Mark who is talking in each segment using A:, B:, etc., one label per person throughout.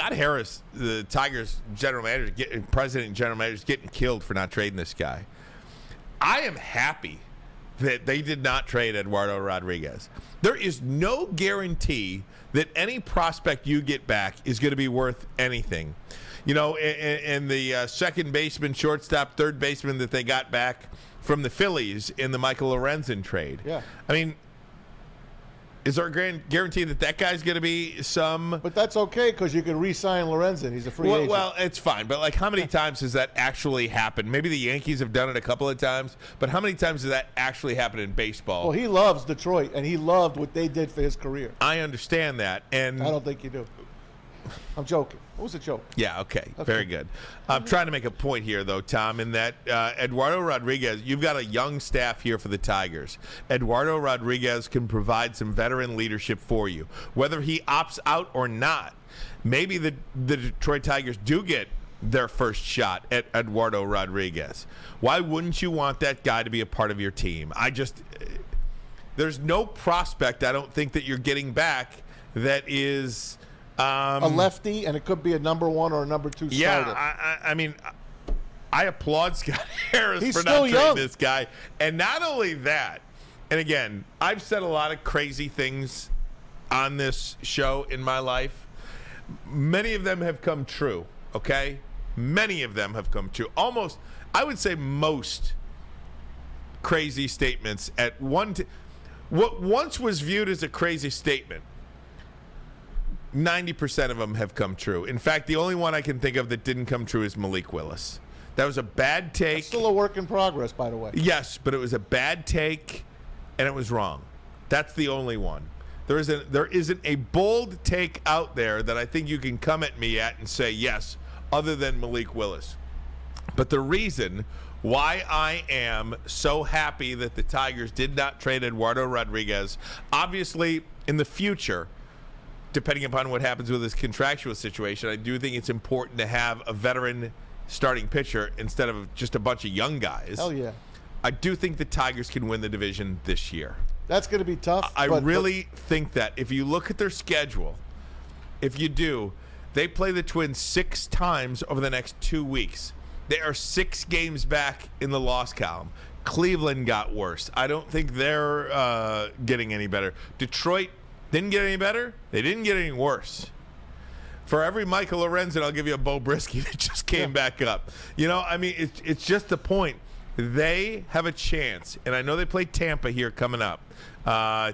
A: Scott Harris, the Tigers general manager, president and general manager, is getting killed for not trading this guy. I am happy that they did not trade Eduardo Rodriguez. There is no guarantee that any prospect you get back is going to be worth anything. You know, and the second baseman, shortstop, third baseman that they got back from the Phillies in the Michael Lorenzen trade.
B: Yeah.
A: I mean, is there a guarantee that that guy's going to be some?
B: But that's okay because you can re-sign Lorenzen. He's a free agent.
A: Well, it's fine. But, like, how many times has that actually happened? Maybe the Yankees have done it a couple of times. But how many times has that actually happened in baseball?
B: Well, he loves Detroit, and he loved what they did for his career.
A: I understand that. And
B: I don't think you do. I'm joking. It was a joke.
A: Yeah, okay. Very good. I'm trying to make a point here, though, Tom, in that Eduardo Rodriguez, you've got a young staff here for the Tigers. Eduardo Rodriguez can provide some veteran leadership for you. Whether he opts out or not, maybe the Detroit Tigers do get their first shot at Eduardo Rodriguez. Why wouldn't you want that guy to be a part of your team? There's no prospect, I don't think, that you're getting back that is
B: a lefty, and it could be a number 1 or a number 2 starter.
A: Yeah, I mean, I applaud Scott Harris
B: He's
A: for
B: still
A: not
B: young.
A: trading this guy. And not only that, and again, I've said a lot of crazy things on this show in my life. Many of them have come true, okay? Many of them have come true. Almost, I would say most crazy statements at what once was viewed as a crazy statement, 90% of them have come true. In fact, the only one I can think of that didn't come true is Malik Willis. That was a bad take.
B: That's still a work in progress, by the way.
A: Yes, but it was a bad take, and it was wrong. That's the only one. There isn't a bold take out there that I think you can come at me at and say yes, other than Malik Willis. But the reason why I am so happy that the Tigers did not trade Eduardo Rodriguez, obviously in the future, depending upon what happens with his contractual situation, I do think it's important to have a veteran starting pitcher instead of just a bunch of young guys.
B: Hell yeah.
A: I do think the Tigers can win the division this year.
B: That's going to be tough.
A: I really think that. If you look at their schedule, if you do, they play the Twins 6 times over the next 2 weeks. They are 6 games back in the loss column. Cleveland got worse. I don't think they're getting any better. Detroit didn't get any better. They didn't get any worse. For every Michael Lorenzen, I'll give you a Bo Brisky that just came back up. You know, I mean, it's just the point. They have a chance, and I know they play Tampa here coming up.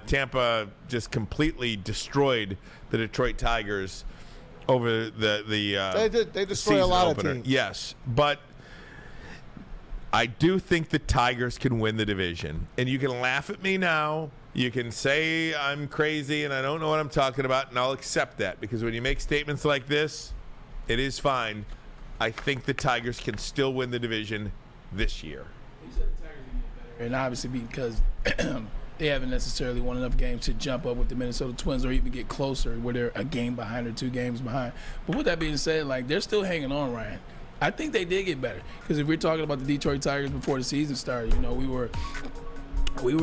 A: Tampa just completely destroyed the Detroit Tigers over
B: they destroy a lot
A: opener.
B: of teams.
A: Yes, but I do think the Tigers can win the division. And you can laugh at me now. You can say I'm crazy and I don't know what I'm talking about, and I'll accept that because when you make statements like this, it is fine. I think the Tigers can still win the division this year.
C: You said the Tigers can get better, and obviously because they haven't necessarily won enough games to jump up with the Minnesota Twins or even get closer where they're a game behind or 2 games behind. But with that being said, like, they're still hanging on, Ryan. I think they did get better because if we're talking about the Detroit Tigers before the season started, you know, we were like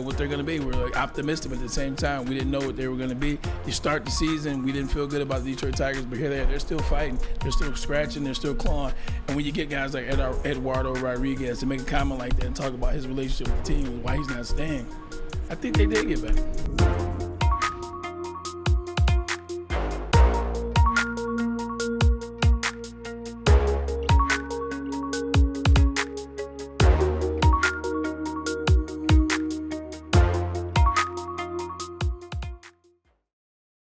C: what they're going to be. We were like optimistic, but at the same time, we didn't know what they were going to be. You start the season, we didn't feel good about the Detroit Tigers, but here they're still fighting. They're still scratching. They're still clawing. And when you get guys like Eduardo Rodriguez to make a comment like that and talk about his relationship with the team and why he's not staying, I think they did get better.